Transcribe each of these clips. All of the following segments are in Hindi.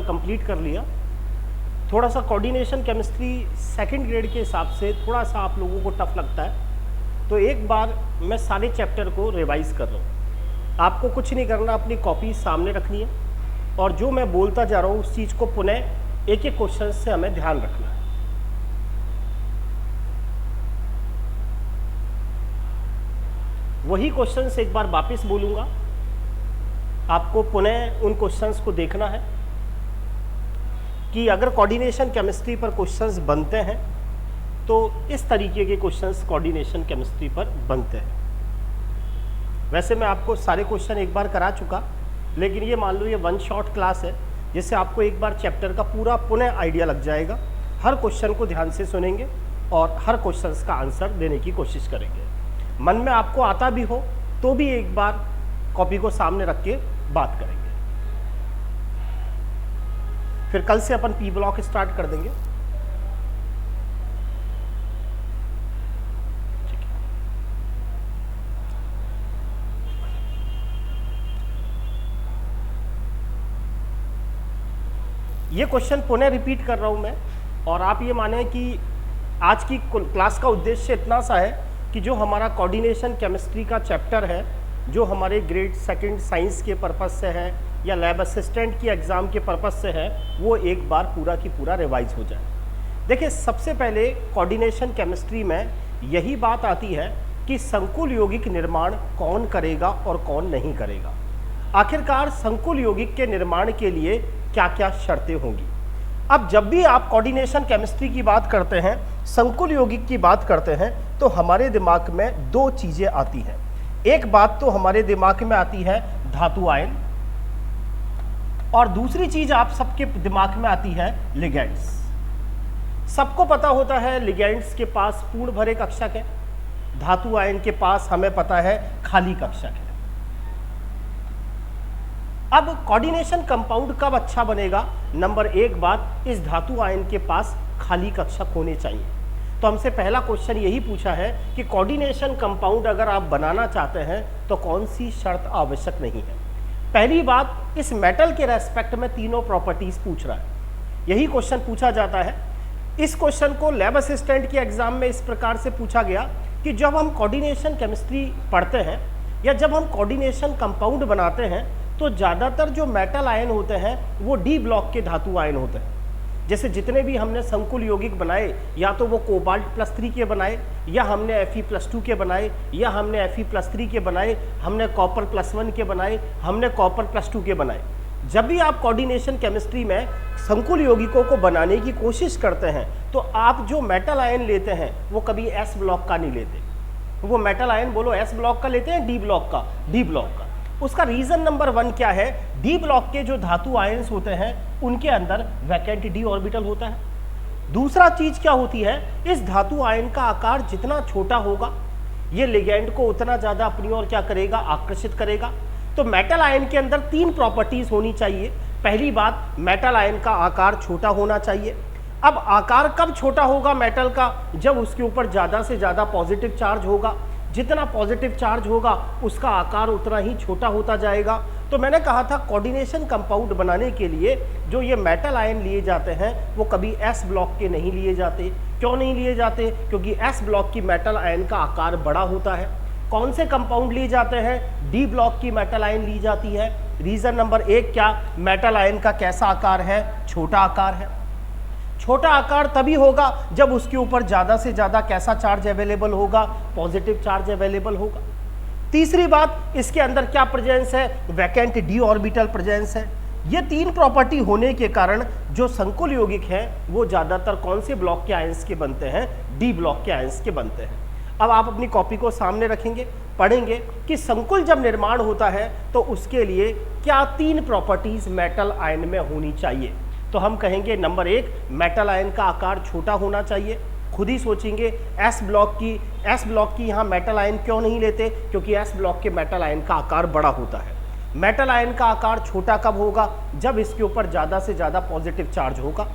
कंप्लीट कर लिया। थोड़ा सा कोऑर्डिनेशन केमिस्ट्री सेकंड ग्रेड के हिसाब से थोड़ा सा आप लोगों को टफ लगता है, तो एक बार मैं सारे चैप्टर को रिवाइज कर रहा हूँ। आपको कुछ नहीं करना, अपनी कॉपी सामने रखनी है और जो मैं बोलता जा रहा हूँ उस चीज़ को पुनः एक एक क्वेश्चन से हमें ध्यान रखना है। वही क्वेश्चंस एक बार वापस बोलूँगा, आपको पुनः उन क्वेश्चंस को देखना है कि अगर कोऑर्डिनेशन केमिस्ट्री पर क्वेश्चंस बनते हैं तो इस तरीके के क्वेश्चंस कोऑर्डिनेशन केमिस्ट्री पर बनते हैं। वैसे मैं आपको सारे क्वेश्चन एक बार करा चुका, लेकिन ये मान लो ये वन शॉट क्लास है, जिससे आपको एक बार चैप्टर का पूरा पुनः आइडिया लग जाएगा। हर क्वेश्चन को ध्यान से सुनेंगे और हर क्वेश्चन का आंसर देने की कोशिश करेंगे। मन में आपको आता भी हो तो भी एक बार कॉपी को सामने रख के बात करेंगे। फिर कल से अपन पी ब्लॉक स्टार्ट कर देंगे। ठीक है। ये क्वेश्चन पुनः रिपीट कर रहा हूं मैं, और आप ये माने कि आज की क्लास का उद्देश्य इतना सा है कि जो हमारा कोऑर्डिनेशन केमिस्ट्री का चैप्टर है, जो हमारे ग्रेड सेकंड साइंस के पर्पस से है या लैब असिस्टेंट की एग्ज़ाम के पर्पस से है, वो एक बार पूरा की पूरा रिवाइज हो जाए। देखिए, सबसे पहले कोऑर्डिनेशन केमिस्ट्री में यही बात आती है कि संकुल यौगिक निर्माण कौन करेगा और कौन नहीं करेगा। आखिरकार संकुल यौगिक के निर्माण के लिए क्या क्या शर्तें होंगी। अब जब भी आप कोऑर्डिनेशन केमिस्ट्री की बात करते हैं, संकुल यौगिक की बात करते हैं, तो हमारे दिमाग में दो चीज़ें आती हैं। एक बात तो हमारे दिमाग में आती है धातु आयन, और दूसरी चीज आप सबके दिमाग में आती है लिगेंड्स। सबको पता होता है लिगेंड्स के पास पूर्ण भरे कक्षक है, धातु आयन के पास हमें पता है खाली कक्षक है। अब कोऑर्डिनेशन कंपाउंड कब अच्छा बनेगा? नंबर एक बात, इस धातु आयन के पास खाली कक्षक होने चाहिए। तो हमसे पहला क्वेश्चन यही पूछा है कि कोऑर्डिनेशन कंपाउंड अगर आप बनाना चाहते हैं तो कौन सी शर्त आवश्यक नहीं है। पहली बात, इस मेटल के रेस्पेक्ट में तीनों प्रॉपर्टीज पूछ रहा है, यही क्वेश्चन पूछा जाता है। इस क्वेश्चन को लैब असिस्टेंट के एग्जाम में इस प्रकार से पूछा गया कि जब हम कोऑर्डिनेशन केमिस्ट्री पढ़ते हैं या जब हम कोऑर्डिनेशन कंपाउंड बनाते हैं तो ज़्यादातर जो मेटल आयन होते हैं वो डी ब्लॉक के धातु आयन होते हैं। जैसे जितने भी हमने संकुल यौगिक बनाए, या तो वो कोबाल्ट+3 के बनाए, या हमने Fe+2 के बनाए, या हमने Fe+3 के बनाए, हमने कॉपर+1 के बनाए, हमने कॉपर+2 के बनाए। जब भी आप कोऑर्डिनेशन केमिस्ट्री में संकुल यौगिकों को बनाने की कोशिश करते हैं तो आप जो मेटल आयन लेते हैं वो कभी S ब्लॉक का नहीं लेते। वो मेटल आयन बोलो S ब्लॉक का लेते हैं, डी ब्लॉक का, डी ब्लॉक का। उसका रीजन नंबर 1 क्या है? डी ब्लॉक के जो धातु आयन्स होते हैं उनके अंदर वैकेंट डी ऑर्बिटल होता है। दूसरा चीज क्या होती है, इस धातु आयन का आकार जितना छोटा होगा ये लिगेंड को उतना ज्यादा अपनी ओर क्या करेगा, आकर्षित करेगा। तो मेटल आयन के अंदर 3 प्रॉपर्टीज होनी चाहिए। पहली बात, मेटल आयन का आकार छोटा होना चाहिए। अब आकार कब छोटा होगा मेटल का? जब उसके ऊपर ज्यादा से ज्यादा पॉजिटिव चार्ज होगा। जितना पॉजिटिव चार्ज होगा उसका आकार उतना ही छोटा होता जाएगा। तो मैंने कहा था कोऑर्डिनेशन कंपाउंड बनाने के लिए जो ये मेटल आयन लिए जाते हैं वो कभी S ब्लॉक के नहीं लिए जाते। क्यों नहीं लिए जाते? क्योंकि S ब्लॉक की मेटल आयन का आकार बड़ा होता है। कौन से कंपाउंड लिए जाते हैं? डी ब्लॉक की मेटल आयन ली जाती है। रीजन नंबर 1 क्या? मेटल आयन का कैसा आकार है? छोटा आकार है। छोटा आकार तभी होगा जब उसके ऊपर ज़्यादा से ज़्यादा कैसा चार्ज अवेलेबल होगा? पॉजिटिव चार्ज अवेलेबल होगा। तीसरी बात, इसके अंदर क्या प्रेजेंस है? वैकेंट डी ऑर्बिटल प्रेजेंस है। ये 3 प्रॉपर्टी होने के कारण जो संकुल यौगिक हैं वो ज़्यादातर कौन से ब्लॉक के आयंस के बनते हैं? डी ब्लॉक के आयंस के बनते हैं। अब आप अपनी कॉपी को सामने रखेंगे, पढ़ेंगे कि संकुल जब निर्माण होता है तो उसके लिए क्या 3 प्रॉपर्टीज मेटल आयन में होनी चाहिए। तो हम कहेंगे नंबर 1, मेटल आयन का आकार छोटा होना चाहिए। खुद ही सोचेंगे एस ब्लॉक की यहाँ मेटल आयन क्यों नहीं लेते? क्योंकि एस ब्लॉक के मेटल आयन का आकार बड़ा होता है। मेटल आयन का आकार छोटा कब होगा? जब इसके ऊपर ज़्यादा से ज़्यादा पॉजिटिव चार्ज होगा।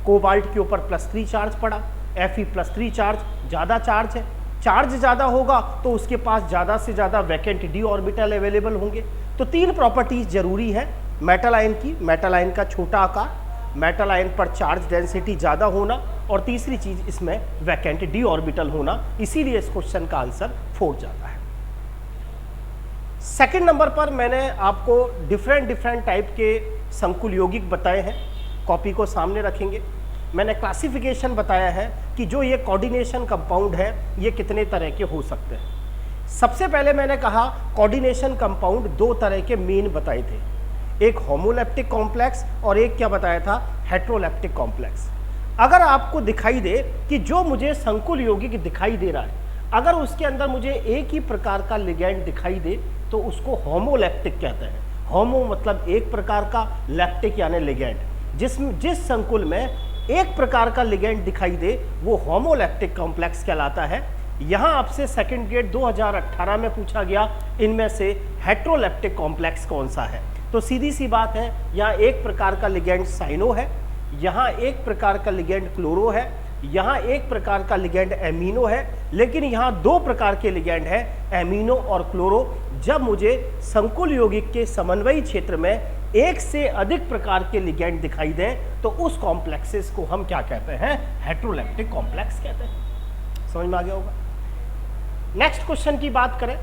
कोबाल्ट के ऊपर +3 चार्ज पड़ा, Fe+3 चार्ज ज़्यादा चार्ज है। चार्ज ज़्यादा होगा तो उसके पास ज़्यादा से ज़्यादा वैकेंट डी ऑर्बिटल अवेलेबल होंगे। तो 3 प्रॉपर्टीज जरूरी है मेटल आयन की। मेटल आयन का छोटा आकार, मेटल आयन पर चार्ज डेंसिटी ज़्यादा होना, और तीसरी चीज़ इसमें वैकेंट डी ऑर्बिटल होना, इसीलिए इस क्वेश्चन का आंसर 4 जाता है। सेकंड नंबर पर मैंने आपको डिफरेंट टाइप के संकुल यौगिक बताए हैं, कॉपी को सामने रखेंगे। मैंने क्लासिफिकेशन बताया है कि जो ये कोऑर्डिनेशन कंपाउंड है ये कितने तरह के हो सकते हैं। सबसे पहले मैंने कहा कोऑर्डिनेशन कंपाउंड 2 तरह के मेन बताए थे, एक होमोलैप्टिक कॉम्प्लेक्स और एक क्या बताया था, हेट्रोलैप्टिक कॉम्प्लेक्स। अगर आपको दिखाई दे कि जो मुझे संकुल यौगिक दिखाई दे रहा है, अगर उसके अंदर मुझे एक ही प्रकार का लिगैंड दिखाई दे तो उसको होमोलैप्टिक कहते हैं। होमो मतलब एक प्रकार का, लैप्टिक यानी लिगैंड। जिस संकुल में एक प्रकार का लिगैंड दिखाई दे वो होमोलैप्टिक कॉम्प्लेक्स कहलाता है। यहाँ आपसे सेकंड ग्रेड 2018 में पूछा गया इनमें से हेट्रोलैप्टिक कॉम्प्लेक्स कौन सा है, तो सीधी सी बात है, यहाँ एक प्रकार का लिगैंड साइनो है, यहाँ एक प्रकार का लिगैंड क्लोरो है, यहाँ एक प्रकार का लिगैंड एमिनो है, लेकिन यहाँ 2 प्रकार के लिगैंड है, एमिनो और क्लोरो। जब मुझे संकुल यौगिक के समन्वयी क्षेत्र में एक से अधिक प्रकार के लिगैंड दिखाई दें तो उस कॉम्प्लेक्सेस को हम क्या कहते हैं, हेट्रोलैप्टिक कॉम्प्लेक्स कहते हैं। समझ में आ गया होगा। नेक्स्ट क्वेश्चन की बात करें,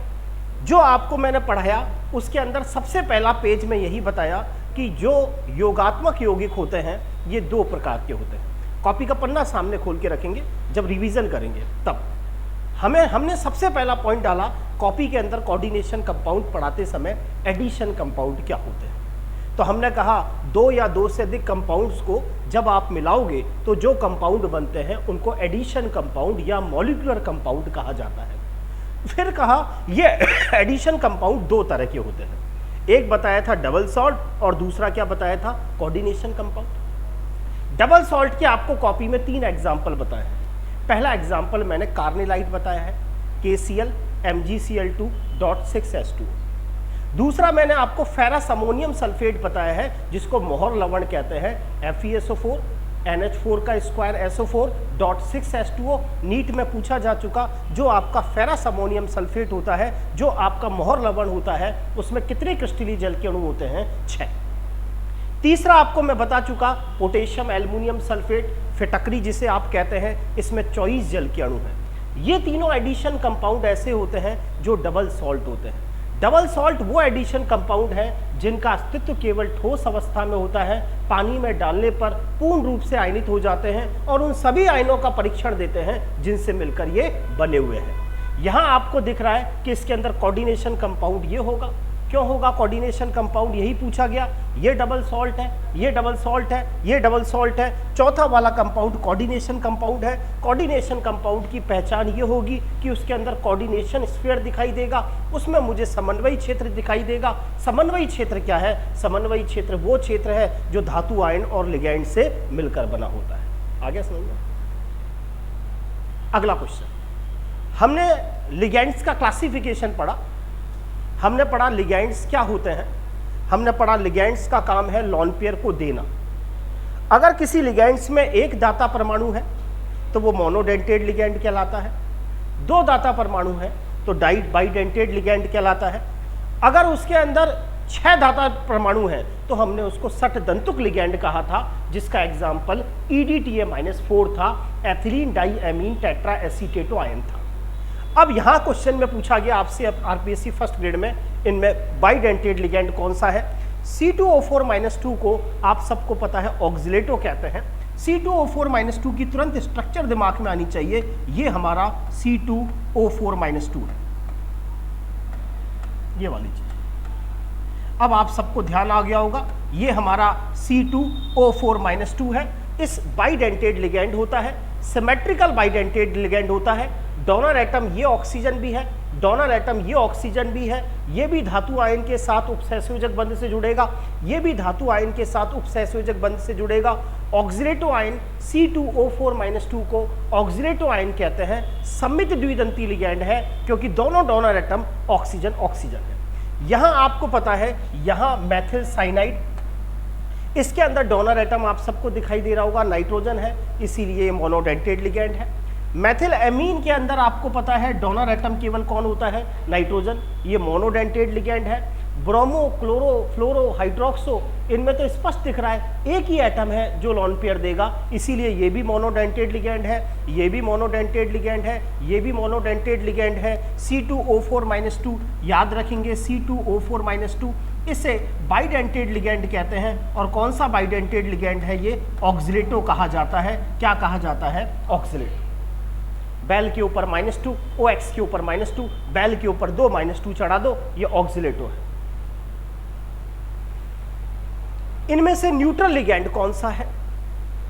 जो आपको मैंने पढ़ाया उसके अंदर सबसे पहला पेज में यही बताया कि जो योगात्मक यौगिक होते हैं ये 2 प्रकार के होते हैं। कॉपी का पन्ना सामने खोल के रखेंगे, जब रिवीजन करेंगे तब हमने सबसे पहला पॉइंट डाला कॉपी के अंदर कोऑर्डिनेशन कंपाउंड पढ़ाते समय एडिशन कंपाउंड क्या होते हैं। तो हमने कहा 2 या 2 से अधिक कंपाउंड्स को जब आप मिलाओगे तो जो कंपाउंड बनते हैं उनको एडिशन कंपाउंड या मॉलिक्यूलर कंपाउंड कहा जाता है। फिर कहा ये एडिशन कंपाउंड 2 तरह के होते हैं, एक बताया था डबल सॉल्ट और दूसरा क्या बताया था, कोऑर्डिनेशन कंपाउंड। डबल सॉल्ट के आपको कॉपी में 3 एग्जाम्पल बताए हैं। पहला एग्जाम्पल मैंने कार्निलाइट बताया है, KCl MgCl2.6H2। दूसरा मैंने आपको फेरस अमोनियम सल्फेट बताया है जिसको मोहर लवण कहते हैं, FeSO4 NH4 का स्क्वायर SO4.6H2O। नीट में पूछा जा चुका जो आपका फेरस अमोनियम सल्फेट होता है, जो आपका मोहर लवण होता है, उसमें कितने क्रिस्टलीय जल के अणु होते हैं, 6। तीसरा आपको मैं बता चुका पोटेशियम एल्युमिनियम सल्फेट, फिटकरी जिसे आप कहते हैं, इसमें 24 जल के अणु हैं। ये तीनों एडिशन कंपाउंड ऐसे होते हैं जो डबल सॉल्ट होते हैं। डबल सॉल्ट वो एडिशन कंपाउंड है जिनका अस्तित्व केवल ठोस अवस्था में होता है, पानी में डालने पर पूर्ण रूप से आयनित हो जाते हैं और उन सभी आयनों का परीक्षण देते हैं जिनसे मिलकर ये बने हुए हैं। यहाँ आपको दिख रहा है कि इसके अंदर कोऑर्डिनेशन कंपाउंड ये होगा। क्यों होगा कोऑर्डिनेशन कंपाउंड, यही पूछा गया। ये डबल सॉल्ट है, ये डबल सॉल्ट है, ये डबल सॉल्ट है। चौथा वाला कंपाउंड कोऑर्डिनेशन कंपाउंड है। कोऑर्डिनेशन कंपाउंड की पहचान ये होगी कि उसके अंदर कोऑर्डिनेशन स्फीयर दिखाई देगा, उसमें मुझे समन्वयी क्षेत्र दिखाई देगा। समन्वयी क्षेत्र क्या है, समन्वयी क्षेत्र वो क्षेत्र है जो धातु आयन और लिगैंड से मिलकर बना होता है। आगे समझ में। अगला क्वेश्चन, हमने लिगैंड्स का क्लासिफिकेशन पढ़ा, हमने पढ़ा लिगैंड्स क्या होते हैं, हमने पढ़ा लिगैंड्स का काम है लॉन पेयर को देना। अगर किसी लिगैंड्स में एक दाता परमाणु है तो वो मोनोडेंटेड लिगैंड कहलाता है, 2 दाता परमाणु है तो बाइडेंटेड लिगैंड कहलाता है। अगर उसके अंदर 6 दाता परमाणु है तो हमने उसको सटदंतुक लिगैंड कहा था, जिसका एग्जाम्पल EDTA-4 था, एथिलीन डाइएमीन टेट्रा एसीटेटो आयन था। अब यहाँ क्वेश्चन में पूछा गया आपसे आरपीएससी फर्स्ट ग्रेड में, इनमें बाइडेंटेड लिगैंड कौन सा है। C2O4-2 को आप सबको पता है ऑक्सिलेटो कहते हैं। C2O4-2 की तुरंत स्ट्रक्चर दिमाग में आनी चाहिए, ये हमारा C2O4-2 है, ये वाली चीज। अब आप सबको ध्यान आ गया होगा, ये हमारा C2O4-2 है। इस बाइडेंटेड लिगैंड होता है, सिमेट्रिकल बाइडेंटेड लिगैंड होता है। डोनर एटम ये ऑक्सीजन भी है, डोनर एटम ये ऑक्सीजन भी है, ये भी धातु आयन के साथ उपसहसंयोजक बंध से जुड़ेगा, ये भी धातु आयन के साथ उपसहसंयोजक बंध से जुड़ेगा। ऑक्सिलेटो आयन C2O4-2 को ऑक्सिलेटो आयन कहते हैं। सममित द्विदंती लिगैंड है क्योंकि दोनों डोनर एटम ऑक्सीजन ऑक्सीजन है। यहाँ आपको पता है, यहाँ मेथिल साइनाइड, इसके अंदर डोनर एटम आप सबको दिखाई दे रहा होगा, नाइट्रोजन है, इसीलिए ये मोनोडेंटेड लिगैंड है। मेथिल एमीन के अंदर आपको पता है डोनर एटम केवल कौन होता है, नाइट्रोजन, ये मोनोडेंटेड लिगैंड है। ब्रोमो, क्लोरो, फ्लोरो, हाइड्रोक्सो, इनमें तो स्पष्ट दिख रहा है एक ही एटम है जो लॉन पेयर देगा, इसीलिए ये भी मोनोडेंटेड लिगेंड है, ये भी मोनोडेंटेड लिगेंड है, ये भी मोनोडेंटेड लिगेंड है। C2O4-2 याद रखेंगे, C2O4-2 इसे बाइडेंटेड लिगेंड कहते हैं। और कौन सा बाइडेंटेड लिगेंड है ये? ऑक्सिलेटो कहा जाता है। क्या कहा जाता है? ऑक्सिलेटो। बेल के ऊपर -2, OX के ऊपर -2, बेल के ऊपर 2 -2 चढ़ा दो, ये ऑक्सिलेटो है। इनमें से न्यूट्रल लिगेंड कौन सा है?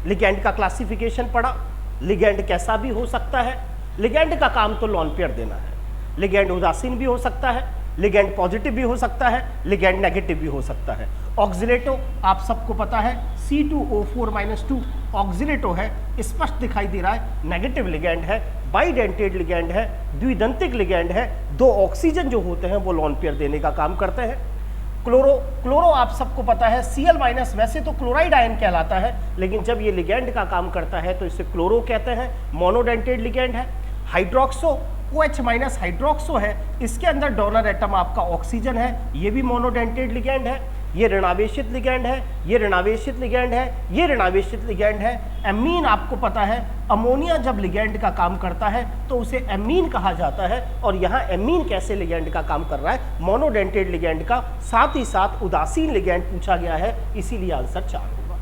लिगेंड का क्लासिफिकेशन पढ़ा, लिगेंड कैसा भी हो सकता है। लिगेंड का काम तो लॉन पेयर देना है। लिगेंड उदासीन भी हो सकता है, लिगेंड पॉजिटिव भी हो सकता है, लिगेंड नेगेटिव भी हो सकता है। ऑक्सिलेटो आप सबको पता है C2O4-2 ऑक्सिलेटो है, स्पष्ट दिखाई दे रहा है, नेगेटिव लिगेंड है, बाइडेंटेड लिगेंड है, द्विदंतिक लिगेंड है। 2 ऑक्सीजन जो होते हैं वो लॉन पेयर देने का काम करते हैं। क्लोरो आप सबको पता है Cl- वैसे तो क्लोराइड आयन कहलाता है, लेकिन जब ये लिगेंड का काम करता है तो इसे क्लोरो कहते हैं, मोनोडेंटेड लिगेंड है। हाइड्रोक्सो OH- हाइड्रोक्सो है, इसके अंदर डोनर एटम आपका ऑक्सीजन है, ये भी मोनोडेंटेड लिगेंड है। ये ऋणावेशित लिगेंड है, ये ऋणावेशित लिगेंड है, ये ऋणावेशित लिगेंड है। एमीन आपको पता है, अमोनिया जब लिगेंड का काम करता है तो उसे एमीन कहा जाता है। और यहाँ एमीन कैसे लिगेंड का काम कर रहा है? मोनोडेंटेड लिगेंड का, साथ ही साथ उदासीन लिगेंड पूछा गया है, इसीलिए आंसर 4 होगा।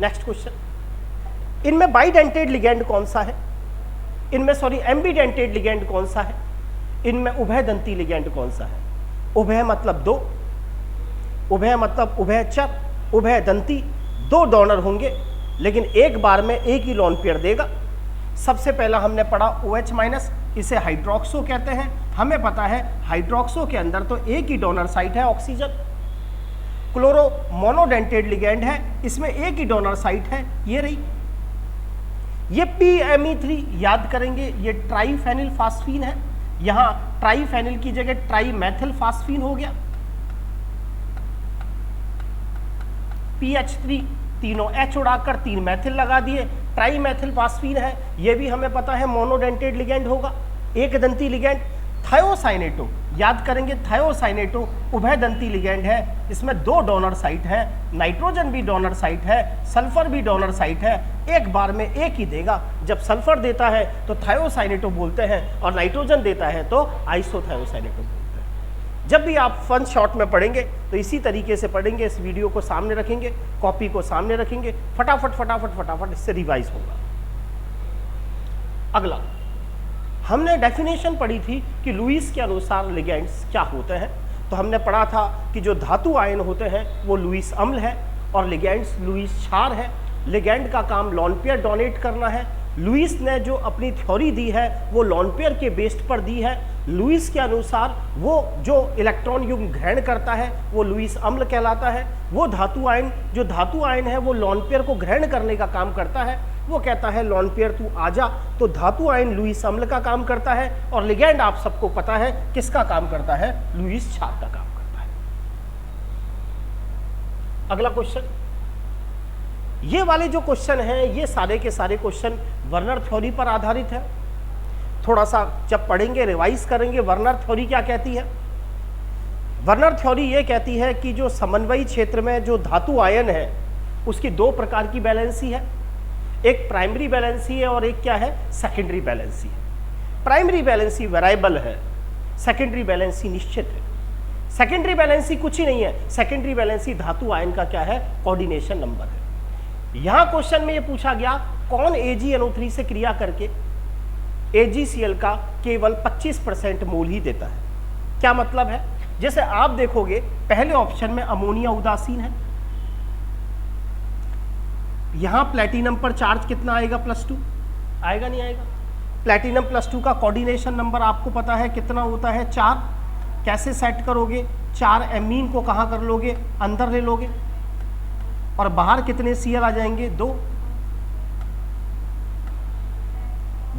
नेक्स्ट क्वेश्चन, इनमें बाइडेंटेड लिगेंड कौन सा है? इनमें एम्बीडेंटेड लिगेंड कौन सा है? इनमें उभयदंती लिगेंड कौन सा है? उभय मतलब 2, उभय मतलब उभयचर, उभयदंती 2 डोनर होंगे, लेकिन एक बार में एक ही लॉन पेयर देगा। सबसे पहला हमने पढ़ा OH-, इसे हाइड्रोक्सो कहते हैं। हमें पता है हाइड्रोक्सो के अंदर तो एक ही डोनर साइट है, ऑक्सीजन। क्लोरो मोनोडेंटेड लिगेंड है, इसमें एक ही डोनर साइट है, ये रही। ये PME3 याद करेंगे, ये ट्राइफेनिल फास्फीन है, यहां ट्राइफेनिल की जगह ट्राइमेथिल फास्फीन हो गया। PH3 तीनों H उड़ाकर 3 मैथिल लगा दिए, ट्राइमेथिल फास्फीन है, ये भी हमें पता है मोनोडेंटेड लिगेंड होगा। एक दंती लिगेंड थायोसाइनेटो याद करेंगे, थायोसाइनेटो उभयदंती लिगेंड है, इसमें 2 डोनर साइट है, नाइट्रोजन भी डोनर साइट है, सल्फर भी डोनर साइट है, एक बार में एक ही देगा। जब सल्फर देता है तो थायोसाइनेटो बोलते हैं, और नाइट्रोजन देता है तो आइसोथायोसाइनेटो बोलते हैं। जब भी आप फन शॉर्ट में पढ़ेंगे तो इसी तरीके से पढ़ेंगे, इस वीडियो को सामने रखेंगे, कॉपी को सामने रखेंगे, फटाफट फटाफट फटाफट इससे रिवाइज होगा। अगला हमने डेफिनेशन पढ़ी थी कि लुईस के अनुसार लिगेंड्स क्या होते हैं। तो हमने पढ़ा था कि जो धातु आयन होते हैं वो लुईस अम्ल है और लिगेंड्स लुईस क्षार है। लिगेंड का काम लॉन पेयर डोनेट करना है। लुईस ने जो अपनी थ्योरी दी है वो लॉन पेयर के बेस्ड पर दी है। लुईस के अनुसार वो जो इलेक्ट्रॉन युग्म ग्रहण करता है वो लुईस अम्ल कहलाता है। वो धातु आयन है वो लॉन पेयर को ग्रहण करने का काम करता है। वो कहता है लॉन पेयर तू आजा, तो धातु आयन लुईस अम्ल का काम करता है। और लिगेंड आप सबको पता है किसका काम करता है? लुईस क्षार का काम करता है। अगला क्वेश्चन, ये वाले जो क्वेश्चन हैं ये सारे के सारे क्वेश्चन वर्नर थ्योरी पर आधारित है। थोड़ा सा जब पढ़ेंगे रिवाइज करेंगे। वर्नर थ्योरी क्या कहती है? वर्नर थ्योरी ये कहती है कि जो समन्वयी क्षेत्र में जो धातु आयन है उसकी 2 प्रकार की बैलेंसी है। एक प्राइमरी बैलेंसी है और एक क्या है? सेकेंडरी बैलेंसी है। प्राइमरी बैलेंसी वेरिएबल है, सेकेंडरी बैलेंसी निश्चित है। सेकेंडरी बैलेंसी कुछ ही नहीं है, सेकेंडरी बैलेंसी धातु आयन का क्या है? कोऑर्डिनेशन नंबर है। यहां क्वेश्चन में ये पूछा गया कौन AgNO3 से क्रिया करके AgCl का केवल 25% मोल ही देता है। क्या मतलब है? जैसे आप देखोगे पहले ऑप्शन में अमोनिया उदासीन है, यहां प्लेटिनम पर चार्ज कितना आएगा? +2 आएगा, नहीं आएगा? प्लेटिनम +2 का कोऑर्डिनेशन नंबर आपको पता है कितना होता है? 4। कैसे सेट करोगे? 4 एमीन को कहां कर लोगे? अंदर ले लोगे, और बाहर कितने Cl आ जाएंगे? 2।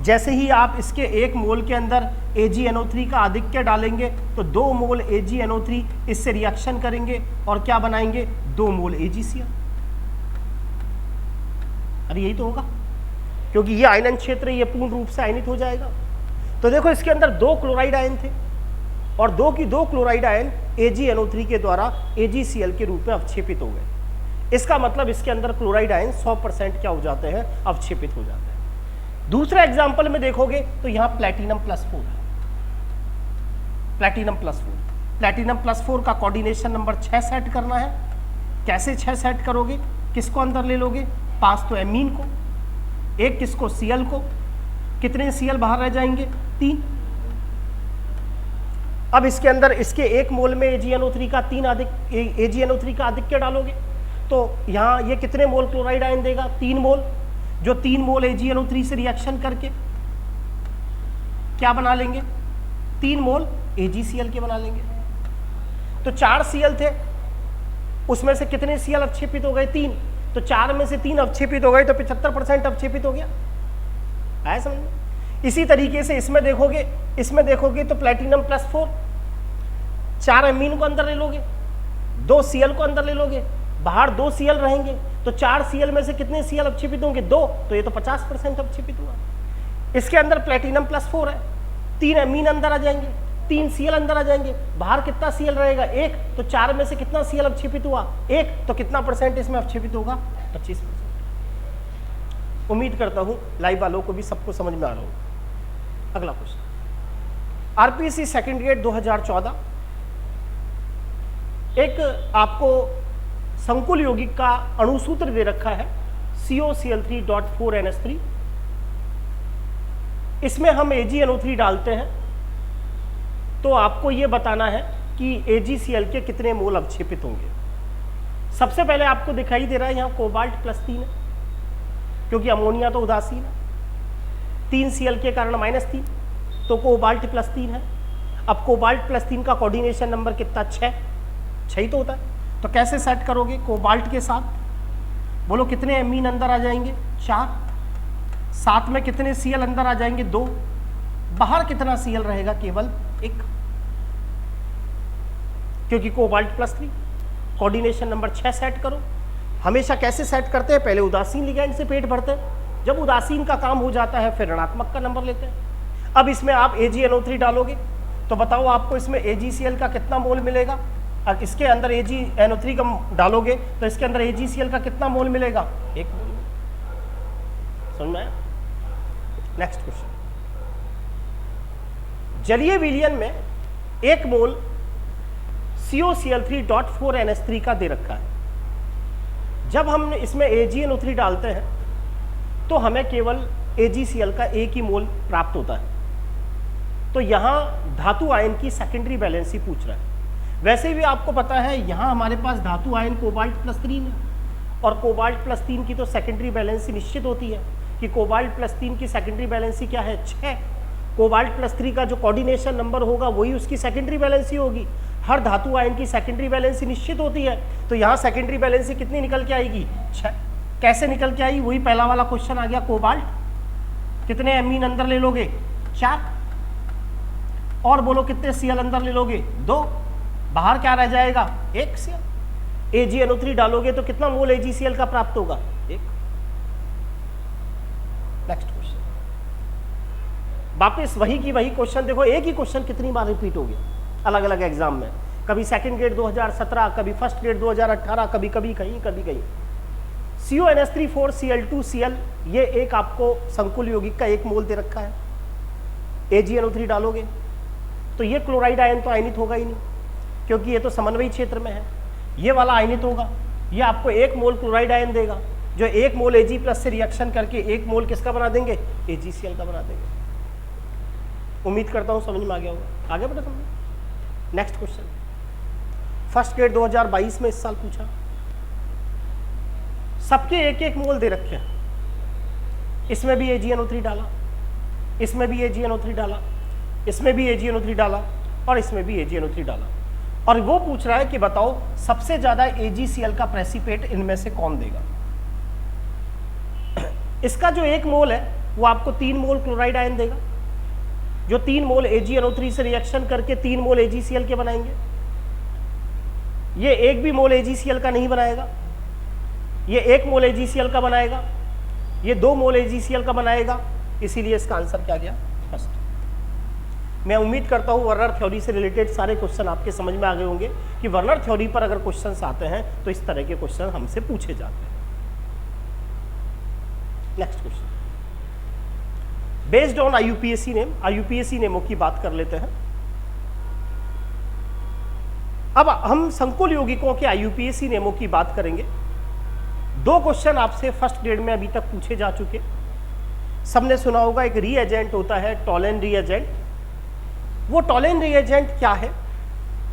जैसे ही आप इसके 1 मोल के अंदर AgNO3 का आधिक्य डालेंगे तो 2 मोल AgNO3 इससे रिएक्शन करेंगे और क्या बनाएंगे? 2 मोल AgCl। अरे यही तो होगा, क्योंकि ये आयनन क्षेत्र ये पूर्ण रूप से आयनित हो जाएगा। तो देखो इसके अंदर 2 क्लोराइड आयन थे, और 2 की 2 क्लोराइड आयन AgNO3 के द्वारा AgCl के रूप में अवक्षेपित हो गए। इसका मतलब इसके अंदर क्लोराइड आयन 100% क्या हो जाते हैं, अवक्षेपित हो जाते हैं। दूसरे एग्जाम्पल में देखोगे तो यहाँ प्लैटिनम प्लस 4 है, प्लैटिनम प्लस 4। प्लैटिनम प्लस 4 का कोऑर्डिनेशन नंबर 6 सेट करना है। कैसे 6 सेट करोगे, किसको अंदर ले लोगे, 5 तो एमीन को, 1 किसको, Cl को, कितने Cl बाहर रह जाएंगे, 3। अब इसके अंदर इसके 1 मोल में AgNO3 का 3 AgNO3 का आधिक्य डालोगे तो यहाँ ये कितने मोल क्लोराइड आयन देगा, 3 मोल, जो 3 मोल AgNO3 से रिएक्शन करके क्या बना लेंगे, 3 मोल AgCl के बना लेंगे। तो 4 Cl थे, उसमें से कितने Cl अवक्षेपित हो गए, 3। तो 4 में से 3 अवक्षेपित हो गए तो 75% अवक्षेपित हो गया। आया समझ में? इसी तरीके से इसमें देखोगे तो प्लैटिनम प्लस 4, 4 एमीन को अंदर ले लोगे, 2 Cl को अंदर ले लोगे, बाहर 2 Cl रहेंगे, तो 4 Cl में से कितने Cl अवक्षेपित होंगे, 2, तो ये तो 50% अवक्षेपित हुआ। इसके अंदर प्लैटिनम प्लस 4 है, 3 एमीन अंदर आ जाएंगे, 3 Cl अंदर आ जाएंगे, बाहर कितना Cl रहेगा, 1, तो 4 में से कितना Cl अवक्षेपित हुआ, 1, तो कितना परसेंट इसमें अवक्षेपित होगा, 25%। उम्मीद करता हूं लाइव वालों को भी सबको समझ में आ रहा होगा। अगला क्वेश्चन, आरपीएससी सेकंड ग्रेड 2014, एक आपको संकुल यौगिक का अणुसूत्र दे रखा है COCl3.4NH3। इसमें हम AgNO3 डालते हैं तो आपको यह बताना है कि AgCl के कितने मोल अवक्षेपित होंगे। सबसे पहले आपको दिखाई दे रहा है यहाँ कोबाल्ट +3 है, क्योंकि अमोनिया तो उदासीन है, 3 Cl के कारण -3, तो कोबाल्ट +3 है। अब कोबाल्ट +3 का कोऑर्डिनेशन नंबर कितना, 6 ही तो होता है। तो कैसे सेट करोगे, कोबाल्ट के साथ बोलो कितने एमीन अंदर आ जाएंगे, 4, साथ में कितने Cl अंदर आ जाएंगे, 2, बाहर कितना Cl रहेगा, केवल 1, क्योंकि कोबाल्ट +3। कोऑर्डिनेशन नंबर 6 सेट करो। हमेशा कैसे सेट करते हैं, पहले उदासीन लिगैंड से पेट भरते हैं, जब उदासीन का काम हो जाता है फिर ऋणात्मक का नंबर लेते हैं। अब इसमें आप AgNO3 डालोगे तो बताओ आपको इसमें AgCl का कितना मोल मिलेगा, और इसके अंदर AgNO3 का डालोगे तो इसके अंदर AgCl का कितना मोल मिलेगा, 1 मोल। समझ में आया? नेक्स्ट क्वेश्चन, जलीय विलयन में 1 मोल COCl3.4NH3 का दे रखा है। जब हम इसमें AgNO3 डालते हैं तो हमें केवल AgCl का 1 ही मोल प्राप्त होता है। तो यहाँ धातु आयन की सेकेंडरी बैलेंसी पूछ रहा है। वैसे भी आपको पता है यहाँ हमारे पास धातु आयन कोबाल्ट +3 है, और कोबाल्ट +3 की तो सेकेंडरी बैलेंसी निश्चित होती है कि कोबाल्ट +3 की सेकेंडरी बैलेंसी क्या है, 6। कोबाल्ट +3 का जो कोऑर्डिनेशन नंबर होगा वही उसकी सेकेंडरी बैलेंसी होगी। हर धातु आयन की सेकेंडरी बैलेंसी निश्चित होती है, तो यहाँ सेकेंडरी बैलेंसी कितनी निकल के आएगी, 6। कैसे निकल के आई, वही पहला वाला क्वेश्चन आ गया। कोबाल्ट कितने एमीन अंदर ले लोगे, 4, और बोलो कितने Cl अंदर ले लोगे, 2, बाहर क्या रह जाएगा, 1 Cl। AgNO3 डालोगे तो कितना मोल AgCl का प्राप्त होगा, 1। नेक्स्ट क्वेश्चन, वापस वही की वही क्वेश्चन। देखो एक ही क्वेश्चन कितनी बार रिपीट हो गया अलग अलग एग्जाम में, कभी सेकंड ग्रेड 2017, कभी फर्स्ट ग्रेड 2018, कभी कभी कहीं कभी कहीं। CONH3,4Cl2Cl, ये एक आपको संकुल यौगिक का 1 मोल दे रखा है। AgNO3 डालोगे तो ये क्लोराइड आयन तो आयनित होगा ही नहीं, क्योंकि ये तो समन्वयी क्षेत्र में है। ये वाला आयनित होगा, ये आपको 1 मोल क्लोराइड आयन देगा, जो 1 मोल Ag+ से रिएक्शन करके 1 मोल किसका बना देंगे, AgCl का बना देंगे। उम्मीद करता हूँ समझ में आ गया होगा। आगे बढ़े समझ। नेक्स्ट क्वेश्चन, फर्स्ट ग्रेड 2022 में इस साल पूछा। सबके 1-1 मोल दे रखे हैं, इसमें भी AgNO3 डाला, इसमें भी AgNO3 डाला, इसमें भी AgNO3 डाला, और इसमें भी AgNO3 डाला, और वो पूछ रहा है कि बताओ सबसे ज्यादा AgCl का प्रेसिपिटेट इनमें से कौन देगा। इसका जो 1 मोल है वो आपको 3 मोल क्लोराइड आयन देगा, जो 3 मोल AgNO3 से रिएक्शन करके 3 मोल AgCl के बनाएंगे। ये 1 भी मोल AgCl का नहीं बनाएगा, ये 1 मोल AgCl का बनाएगा, ये 2 मोल AgCl का बनाएगा, इसीलिए इसका आंसर क्या गया, फर्स्ट। मैं उम्मीद करता हूँ वर्नर थ्योरी से रिलेटेड सारे क्वेश्चन आपके समझ में आ गए होंगे कि वर्नर थ्योरी पर अगर क्वेश्चंस आते हैं तो इस तरह के क्वेश्चन हमसे पूछे जाते हैं। Next question, based on IUPAC name, IUPAC नेमों की बात कर लेते हैं। अब हम संकुल यौगिकों के IUPAC नेमों की बात करेंगे। 2 क्वेश्चन आपसे फर्स्ट ग्रेड में अभी तक पूछे जा चुके। सबने सुना होगा एक रीएजेंट होता है टॉलेन रीएजेंट। वो टॉलेन रीएजेंट क्या है?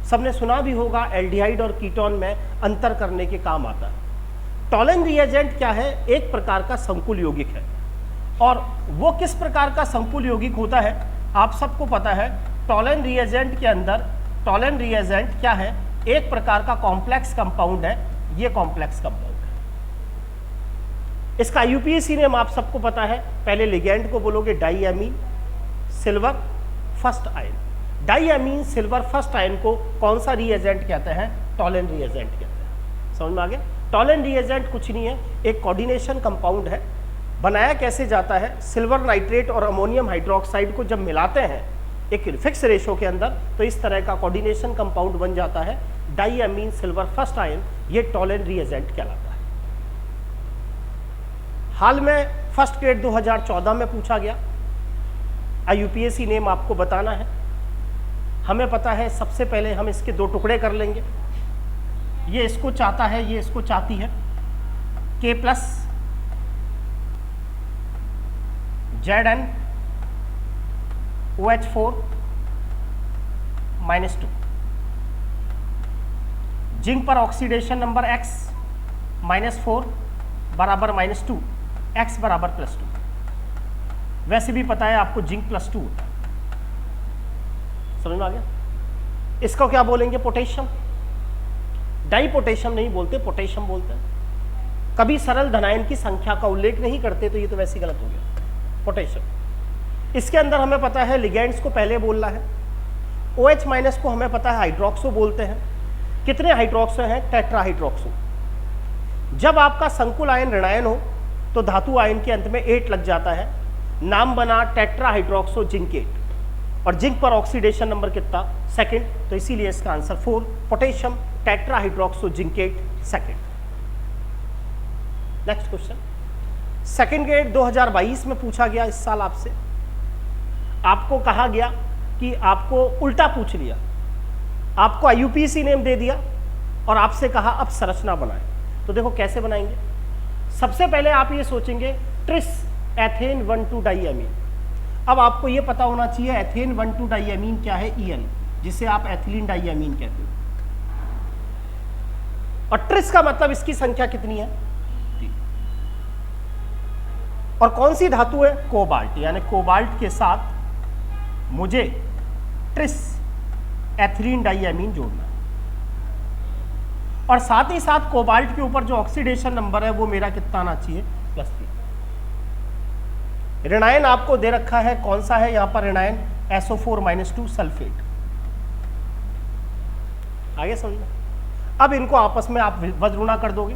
सबने सुना भी होगा एल्डिहाइड और कीटोन में अंतर करने के काम आता है। टॉलेन रीएजेंट क्या है? एक प्रकार का संकुल यौगिक है। और वो किस प्रकार का संकुल यौगिक होता है आप सबको पता है। टॉलेन रीएजेंट के अंदर टॉलेन रीएजेंट क्या है? एक प्रकार का कॉम्प्लेक्स कंपाउंड है। ये कॉम्प्लेक्स कंपाउंड है। इसका IUPAC नेम आप सबको पता है। पहले लिगेंड को बोलोगे diammine silver first ion. Diammine silver first ion को कौन सा रीएजेंट कहते हैं? टॉलेन रीएजेंट कहते हैं। समझ में आ गया? टॉलेन रीएजेंट कुछ नहीं है, एक कोऑर्डिनेशन कंपाउंड है। बनाया कैसे जाता है? सिल्वर नाइट्रेट और अमोनियम हाइड्रोक्साइड को जब मिलाते हैं एक फिक्स रेशो के अंदर तो इस तरह का कोऑर्डिनेशन कंपाउंड बन जाता है डाईएमीन सिल्वर फर्स्ट आयन। ये टॉलेन रीएजेंट कहलाता है। हाल में फर्स्ट ग्रेड 2014 में पूछा गया। IUPAC नेम आपको बताना है। हमें पता है सबसे पहले हम इसके 2 टुकड़े कर लेंगे। ये इसको चाहता है, ये इसको चाहती है। K plus Zn OH4 -2। Zinc पर ऑक्सीडेशन नंबर X -4 बराबर -2, X बराबर +2। वैसे भी पता है आपको जिंक +2 होता है। समझ में आ गया? इसको क्या बोलेंगे? पोटेशियम। डाई पोटेशियम नहीं बोलते, पोटेशियम बोलते हैं। कभी सरल धनायन की संख्या का उल्लेख नहीं करते तो ये तो वैसे गलत हो गया। पोटेशियम। इसके अंदर हमें पता है लिगेंड्स को पहले बोलना है। OH- को हमें पता है हाइड्रोक्सो बोलते हैं। कितने हाइड्रोक्सो हैं? टेट्राहाइड्रोक्सो। जब आपका संकुल आयन ऋणायन हो तो धातु आयन के अंत में 8 लग जाता है। नाम बना टेट्राहाइड्रोक्सो जिंकेट। और जिंक पर ऑक्सीडेशन नंबर कितना? सेकंड। तो इसीलिए इसका answer 4 potassium tetrahydroxo zincate second. Next question, second grade 2022 में पूछा गया इस साल आपसे। आपको कहा गया कि आपको उल्टा पूछ लिया। आपको IUPAC नेम दे दिया और आपसे कहा अब संरचना बनाएं। तो देखो कैसे बनाएंगे। सबसे पहले आप ये सोचेंगे ट्रिस एथेन 1,2 डाईएमीन। अब आपको ये पता होना चाहिए एथेन 1,2 डाईएमीन क्या है? EN, जिसे आप एथिलीन डाईएमीन कहते हो। और ट्रिस का मतलब इसकी संख्या कितनी है? 3। और कौन सी धातु है? कोबाल्ट। यानी कोबाल्ट के साथ मुझे ट्रिस एथिलीन डाईएमीन जोड़ना है। और साथ ही साथ कोबाल्ट के ऊपर जो ऑक्सीडेशन नंबर है वो मेरा कितना आना चाहिए? +3। ऋणायन आपको दे रखा है, कौन सा है यहां पर ऋणायन? SO4 -2 sulphate. आगे समझना। अब इनको आपस में आप वज्रुणा कर दोगे।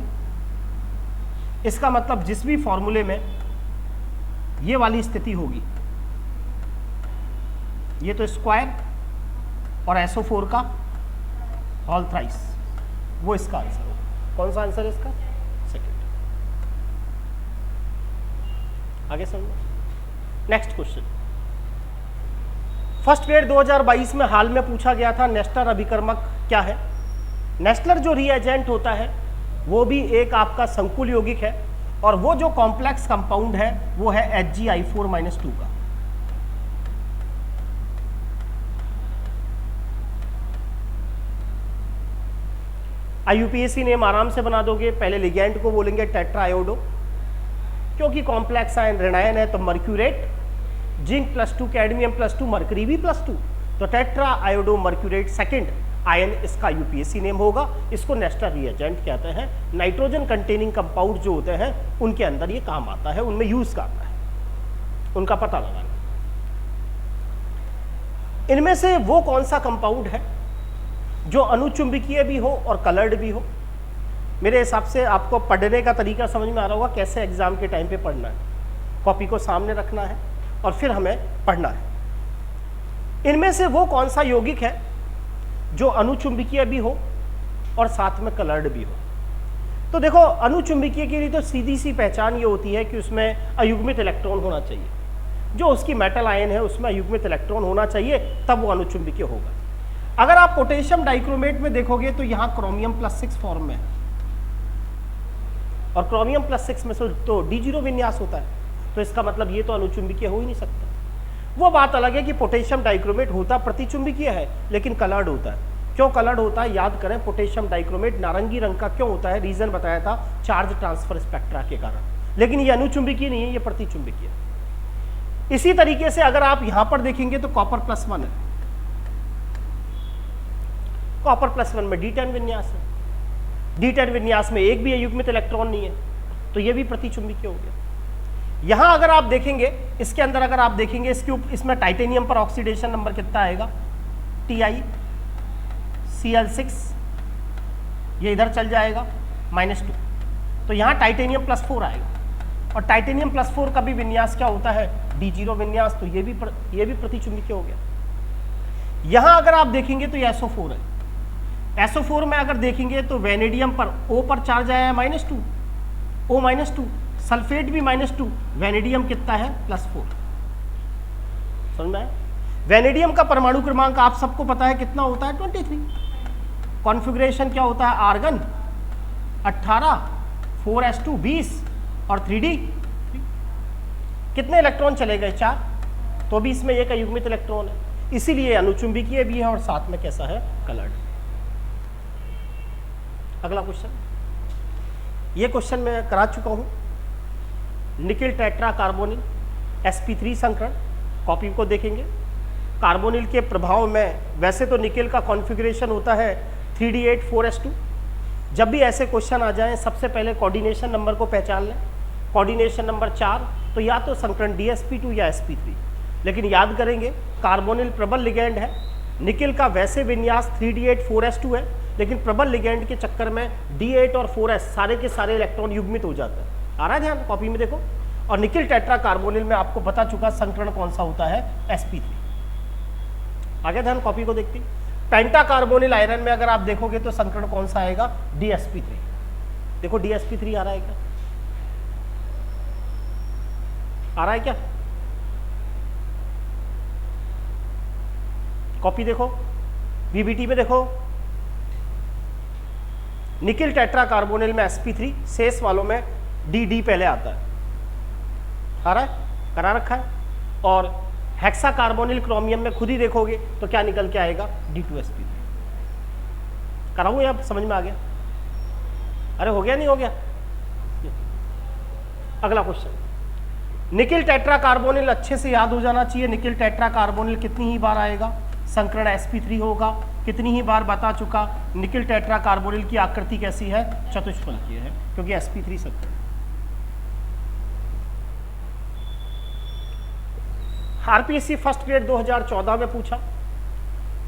इसका मतलब जिस भी फॉर्मूले में ये वाली स्थिति होगी, ये तो स्क्वायर और SO4 का होल थ्राइस, वो इसका आंसर होगा। कौन सा आंसर है इसका? सेकंड। आगे समझो। नेक्स्ट क्वेश्चन, फर्स्ट ग्रेड 2022 में हाल में पूछा गया था नेस्टर अभिकर्मक क्या है? नेस्टर जो रीएजेंट होता है वो भी एक आपका संकुल यौगिक है और वो जो कॉम्प्लेक्स कंपाउंड है वो है HgI4 -2 का। IUPAC नेम आराम से बना दोगे। पहले लिगेंड को बोलेंगे टेट्राआयोडो, क्योंकि कॉम्प्लेक्स आयन ऋणायन है तो मर्क्यूरेट। जिंक +2 कैडमियम +2 मर्करी भी +2, तो टेट्राआयोडो मर्क्यूरेट सेकंड आयन इसका IUPAC नेम होगा। इसको नेस्टर रीएजेंट कहते हैं। नाइट्रोजन कंटेनिंग कंपाउंड जो होते हैं उनके अंदर ये काम आता है, उनमें यूज का आता है, उनका पता लगाना। इनमें से वो कौन सा कंपाउंड है जो अनुचुंबकीय भी हो और कलर्ड भी हो? मेरे हिसाब से आपको पढ़ने का तरीका समझ में आ रहा होगा कैसे एग्जाम के टाइम पे पढ़ना है। कॉपी को सामने रखना है और फिर हमें पढ़ना है। इनमें से वो कौन सा यौगिक है जो अनुचुंबकीय भी हो और साथ में कलर्ड भी हो? तो देखो, अनुचुंबकीय के लिए तो सीधी सी पहचान ये होती है कि उसमें अयुग्मित इलेक्ट्रॉन होना चाहिए। जो उसकी मेटल आयन है उसमें अयुग्मित इलेक्ट्रॉन होना चाहिए, तब वो अनुचुंबकीय होगा। अगर आप पोटेशियम डाइक्रोमेट में देखोगे तो यहाँ क्रोमियम +6 फॉर्म में है, और क्रोमियम +6 में से तो D0 विन्यास होता है, तो इसका मतलब ये तो अनुचुंबकीय हो ही नहीं सकता। वो बात अलग है कि पोटेशियम डाइक्रोमेट होता प्रतिचुंबकीय है लेकिन कलर्ड होता है। क्यों कलर्ड होता है? याद करें, पोटेशियम डाइक्रोमेट नारंगी रंग का क्यों होता है? रीजन बताया था, चार्ज ट्रांसफर स्पेक्ट्रा के कारण। लेकिन ये अनुचुंबकीय नहीं है, ये प्रतिचुंबकीय। इसी तरीके से अगर आप यहां पर देखेंगे तो कॉपर +1 है, कॉपर +1 में D10 विन्यास है, D10 विन्यास में एक भी अयुग्मित इलेक्ट्रॉन नहीं है, तो ये भी प्रतिचुंबकीय हो गया। यहां अगर आप देखेंगे, इसके अंदर अगर आप देखेंगे, इसमें टाइटेनियम पर ऑक्सीडेशन नंबर कितना आएगा? TiCl6, ये इधर चल जाएगा -2, तो यहां टाइटेनियम +4 आएगा, और टाइटेनियम +4 का भी विन्यास क्या होता है? D0 विन्यास, तो ये भी प्रतिचुंबकीय हो गया। यहां अगर आप देखेंगे तो ये SO4 है, SO4 में अगर देखेंगे तो वेनेडियम पर O पर चार्ज आया है -2, O -2, सल्फेट भी -2, वेनेडियम कितना है? +4। समझ में आया? वेनेडियम का परमाणु क्रमांक आप सबको पता है कितना होता है? 23। कॉन्फ़िगरेशन क्या होता है? आर्गन 18, 4s2 20 और 3d। कितने इलेक्ट्रॉन चले गए? 4, तो भी इसमें एक अयुग्मित इलेक्ट्रॉन है, इसीलिए अनुचुंबकीय भी है और साथ में कैसा है? कलर्ड। अगला क्वेश्चन, ये क्वेश्चन मैं करा चुका हूं। निकिल टेट्रा कार्बोनिल sp3 संकरण, कॉपी को देखेंगे। कार्बोनिल के प्रभाव में वैसे तो निकिल का कॉन्फ़िगरेशन होता है 3d8 4s2। जब भी ऐसे क्वेश्चन आ जाएं, सबसे पहले कोऑर्डिनेशन नंबर को पहचान लें। कोऑर्डिनेशन नंबर 4, तो या तो संकरण dsp2 या sp3। लेकिन याद करेंगे, कार्बोनिल प्रबल लिगैंड है, निकिल का वैसे विन्यास 3d8 4s2 है, लेकिन प्रबल लिगैंड के चक्कर में d8 और 4s सारे के सारे इलेक्ट्रॉन युग्मित हो जाते हैं। आ रहा है ध्यान? कॉपी में देखो। और निकिल टेट्रा कार्बोनिल में आपको बता चुका संकरण कौन सा होता है? sp3। आगे ध्यान, कॉपी को देखते। पेंटा कार्बोनिल आयरन में अगर आप देखोगे तो संकरण कौन सा आएगा? dsp3। देखो dsp3 आ रहा है क्या? आ रहा है क्या? कॉपी देखो, VBT में देखो, निकिल टेट्रा कार्बोनिल में sp3, शेष वालों में dd पहले आता है। आ रहा है? करा रखा है। और हेक्सा कार्बोनिल क्रोमियम में खुद ही देखोगे तो क्या निकल के आएगा? D2sp3। कराऊं या समझ में आ गया? अरे हो गया, नहीं हो गया? अगला क्वेश्चन, निकिल टेट्रा कार्बोनिल अच्छे से याद हो जाना चाहिए। निकिल टेट्रा कार्बोनिल कितनी ही बार आएगा? संकरण sp3 होगा। कितनी ही बार बता चुका, निकिल टेट्रा कार्बोनिल की आकृति कैसी है? चतुष्फलकीय है, क्योंकि sp3 संकरण। आरपीएससी फर्स्ट ग्रेड 2014 में पूछा,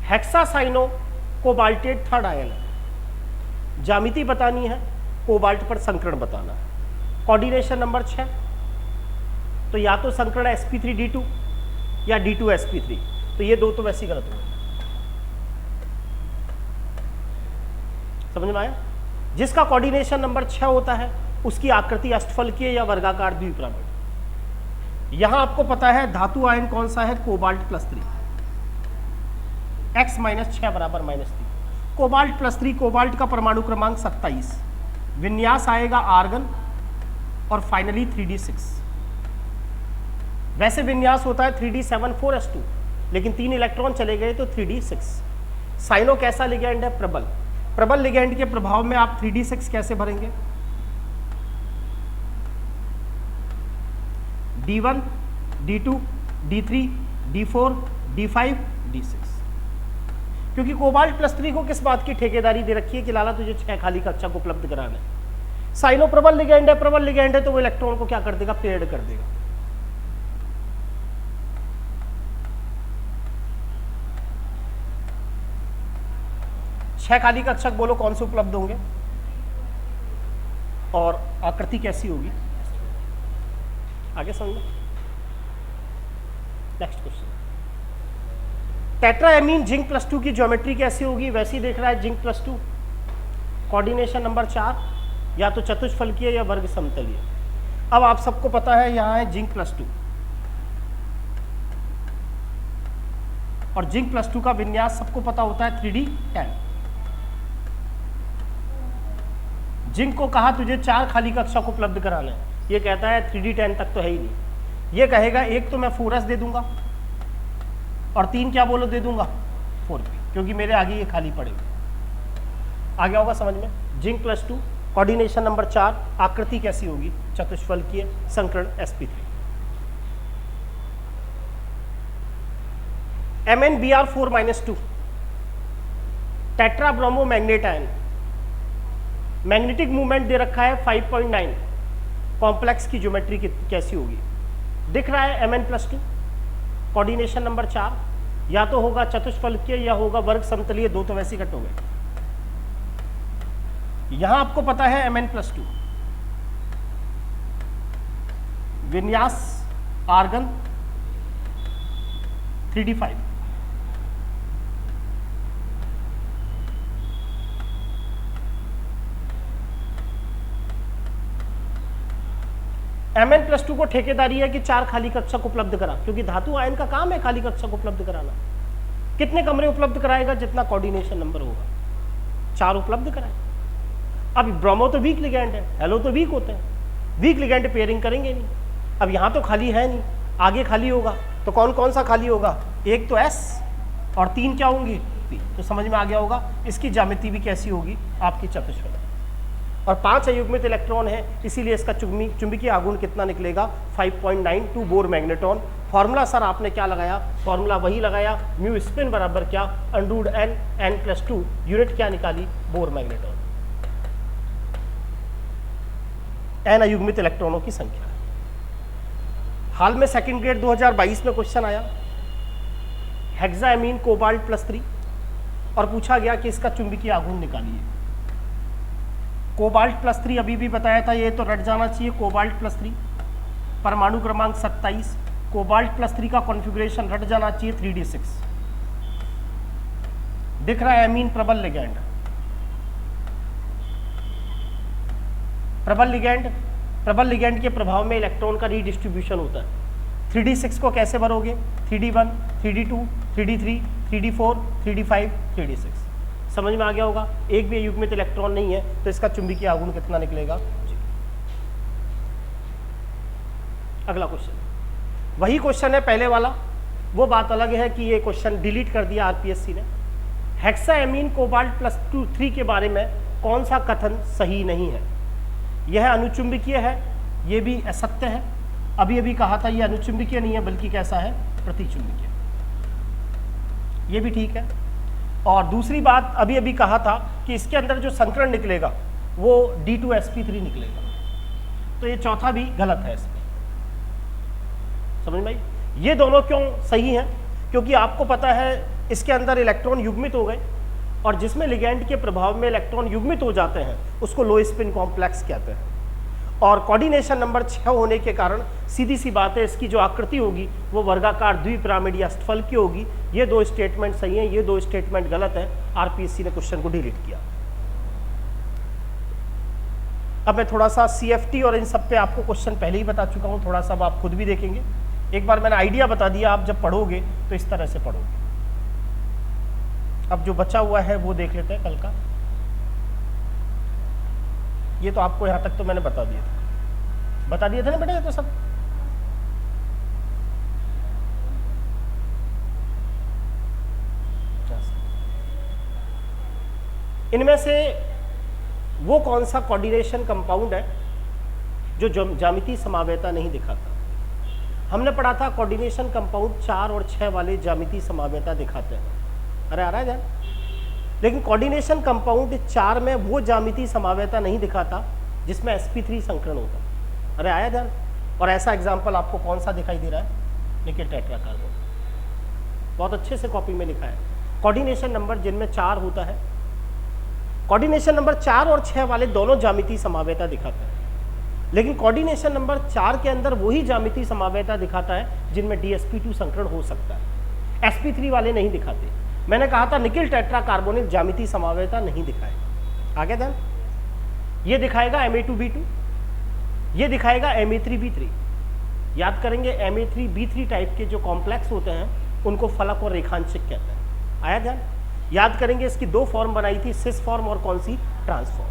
हेक्सासाइनो कोबाल्टेट थर्ड आयन है, ज्यामिति बतानी है, कोबाल्ट पर संकरण बताना है। कोऑर्डिनेशन नंबर 6, तो या तो संकरण sp3d2 या d2sp3, तो ये दो तो वैसे ही गलत हो गए। समझ में आया? जिसका कोऑर्डिनेशन नंबर 6 होता है उसकी आकृति अष्टफलकीय या वर्गाकार द्विपिरामिड। यहां आपको पता है धातु आयन कौन सा है? Cobalt +3, x - 6 = -3। कोबाल्ट +3, कोबाल्ट का परमाणु क्रमांक 27, विन्यास आएगा आर्गन और फाइनली 3d6। वैसे विन्यास होता है 3d7 4s2, लेकिन 3 इलेक्ट्रॉन चले गए तो 3d6। साइनो कैसा लिगैंड है? प्रबल। प्रबल लिगैंड के प्रभाव में आप 3d6 कैसे भरेंगे? d1, d2, d3, d4, d5, d6। क्योंकि कोबाल्ट +3 को किस बात की ठेकेदारी दे रखी है कि लाला तुझे 6 खाली कक्षा को उपलब्ध कराना है। साइनो प्रबल लिगैंड है, प्रबल लिगैंड है तो वो इलेक्ट्रॉन को क्या कर देगा? पेयर्ड कर देगा। छह खाली कक्षक बोलो कौन से उपलब्ध होंगे और आकृति कैसी होगी? आगे समझो। नेक्स्ट क्वेश्चन, टेट्राएमीन जिंक +2 की ज्योमेट्री कैसी होगी, वैसी देख रहा है जिंक +2, कोऑर्डिनेशन नंबर 4, या तो चतुष्फलकीय या वर्ग समतलीय। अब आप सबको पता है यहाँ है जिंक +2, और जिंक +2 का विन्यास सबको पता होता है 3D10। जिंक को कहा तुझे 4 खाली कक्षा को उपलब्ध कराना है, ये कहता है 3D10 तक तो है ही नहीं, ये कहेगा एक तो मैं 4s दे दूंगा और 3 क्या बोलो दे दूंगा 4p, क्योंकि मेरे आगे ये खाली पड़ेगा। आ गया होगा समझ में। जिंक +2, कोऑर्डिनेशन नंबर 4, आकृति कैसी होगी, चतुष्फलकीय संकर्ण sp3। MnBr4-2 tetrabromomanganate ion, magnetic movement दे रखा है 5.9, कॉम्प्लेक्स की ज्योमेट्री कैसी होगी, दिख रहा है Mn+2, कोऑर्डिनेशन नंबर 4, या तो होगा चतुष्फलकीय या होगा वर्ग समतलीय, दो तो वैसे कट हो गए। यहां आपको पता है Mn+2, विन्यास आर्गन 3D5, Mn+2 को ठेकेदारी है कि 4 खाली कक्षा को उपलब्ध करा, क्योंकि धातु आयन का काम है खाली कक्षा को उपलब्ध कराना। कितने कमरे उपलब्ध कराएगा, जितना कोऑर्डिनेशन नंबर होगा, 4 उपलब्ध कराए। अब ब्रोमो तो वीक लिगैंड है, हेलो तो वीक होते हैं, वीक लिगैंड पेयरिंग करेंगे नहीं। अब यहाँ तो खाली है नहीं, आगे खाली होगा, तो कौन कौन सा खाली होगा, एक तो S और 3 क्या होंगी P, तो समझ में आ गया होगा। इसकी ज्यामिति भी कैसी होगी आपकी चतुष्फलक, और 5 अयुग्मित इलेक्ट्रॉन है, इसीलिए इसका चुंबकीय आघूर्ण कितना निकलेगा 5.92 बोर मैग्नेटॉन। फॉर्मूला सर आपने क्या लगाया, फॉर्मूला वही लगाया, म्यू स्पिन बराबर क्या √n+2, यूनिट क्या निकाली बोर मैग्नेटॉन, n अयुग्मित इलेक्ट्रॉनों की संख्या। हाल में सेकंड ग्रेड 2022 में क्वेश्चन आया हेक्साएमीन कोबाल्ट +3, और पूछा गया कि इसका चुंबकीय आघूर्ण निकालिए। कोबाल्ट +3 अभी भी बताया था, ये तो रट जाना चाहिए। कोबाल्ट +3 परमाणु क्रमांक 27, कोबाल्ट +3 का कॉन्फ़िगरेशन रट जाना चाहिए 3D6। दिख रहा है एमीन प्रबल लिगैंड, प्रबल लिगैंड के प्रभाव में इलेक्ट्रॉन का रीडिस्ट्रीब्यूशन होता है। 3D6 को कैसे भरोगे, 3D1, 3D2, 3D3, 3D4, 3D5, 3D6। समझ में आ गया होगा। एक भी अयुग्मित इलेक्ट्रॉन नहीं है, तो इसका चुंबकीय आघूर्ण कितना निकलेगा। अगला क्वेश्चन, वही क्वेश्चन है पहले वाला, वो बात अलग है कि ये क्वेश्चन डिलीट कर दिया आरपीएससी ने। हेक्साएमीन कोबाल्ट +3 के बारे में कौन सा कथन सही नहीं है। यह अनुचुंबकीय है, ये भी असत्य है। अभी अभी कहा था ये अनुचुंबकीय नहीं है बल्कि कैसा है, प्रतिचुंबकीय, ये भी ठीक है। और दूसरी बात अभी अभी कहा था कि इसके अंदर जो संकरण निकलेगा वो D2sp3 निकलेगा, तो ये चौथा भी गलत है इसमें। समझ में आई। ये दोनों क्यों सही हैं, क्योंकि आपको पता है इसके अंदर इलेक्ट्रॉन युग्मित हो गए, और जिसमें लिगैंड के प्रभाव में इलेक्ट्रॉन युग्मित हो जाते हैं उसको लो स्पिन कॉम्प्लेक्स कहते हैं। और कोऑर्डिनेशन नंबर 6 होने के कारण सीधी सी बात है, इसकी जो आकृति होगी वो वर्गाकार द्विपिरामिड या अष्टफलकीय होगी। ये दो स्टेटमेंट सही हैं, ये दो स्टेटमेंट गलत है। आरपीएससी ने क्वेश्चन को डिलीट किया। अब मैं थोड़ा सा CFT और इन सब पे आपको क्वेश्चन पहले ही बता चुका हूँ, थोड़ा सा अब आप खुद भी देखेंगे। एक बार मैंने आइडिया बता दिया, आप जब पढ़ोगे तो इस तरह से पढ़ोगे। अब जो बचा हुआ है वो देख लेते हैं कल का। ये तो आपको यहाँ तक तो मैंने बता दिया था ना बेटा, ये तो सब। इनमें से वो कौन सा कोऑर्डिनेशन कंपाउंड है जो ज्यामितीय समावेयता नहीं दिखाता। हमने पढ़ा था कोऑर्डिनेशन कंपाउंड 4 और 6 वाले ज्यामितीय समावेयता दिखाते हैं। अरे आ रहा है ध्यान। लेकिन कोऑर्डिनेशन कंपाउंड 4 में वो ज्यामितीय समावेयता नहीं दिखाता जिसमें sp3 संकरण होता। अरे आया ध्यान। और ऐसा एग्जाम्पल आपको कौन सा दिखाई दे रहा है, निकेल टेट्राकार्बन। बहुत अच्छे से कॉपी में लिखा है। कोऑर्डिनेशन नंबर जिनमें 4 होता है, कोऑर्डिनेशन नंबर 4 और 6 वाले दोनों ज्यामितीय समावेयता दिखाते हैं। लेकिन कोऑर्डिनेशन नंबर 4 के अंदर वही ज्यामितीय समावेयता दिखाता है जिनमें dsp2 संकरण हो सकता है। sp3 वाले नहीं दिखाते। मैंने कहा था निकिल टेट्रा कार्बोनिल ज्यामितीय समवायता नहीं दिखाएगा। आगे देन ये दिखाएगा Ma2B2, ये दिखाएगा Ma3B3। याद करेंगे Ma3B3 टाइप के जो कॉम्प्लेक्स होते हैं उनको फलक और रेखांशिक कहते हैं। आया ध्यान? याद करेंगे इसकी दो फॉर्म बनाई थी, सिस फॉर्म और कौन सी, ट्रांसफॉर्म।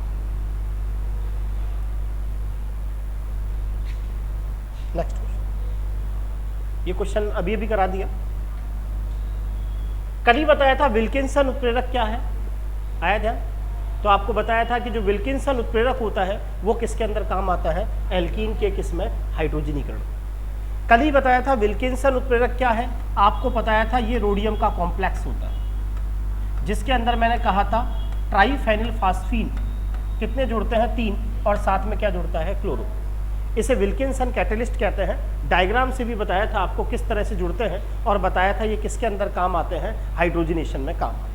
नेक्स्ट क्वेश्चन, ये क्वेश्चन अभी अभी करा दिया। कल ही बताया था विल्किंसन उत्प्रेरक क्या है, आया ध्यान? तो आपको बताया था कि जो विल्किंसन उत्प्रेरक होता है वो किसके अंदर काम आता है, एल्कीन के किसमें, हाइड्रोजनीकरण। कल ही बताया था विल्किंसन उत्प्रेरक क्या है, आपको बताया था ये रोडियम का कॉम्प्लेक्स होता है जिसके अंदर मैंने कहा था ट्राइफेनिल फास्फीन कितने जुड़ते हैं, 3, और साथ में क्या जुड़ता है, क्लोरो। इसे विल्किंसन कैटेलिस्ट कहते हैं। डायग्राम से भी बताया था आपको किस तरह से जुड़ते हैं और बताया था ये किसके अंदर काम आते हैं, हाइड्रोजनेशन में काम आते हैं।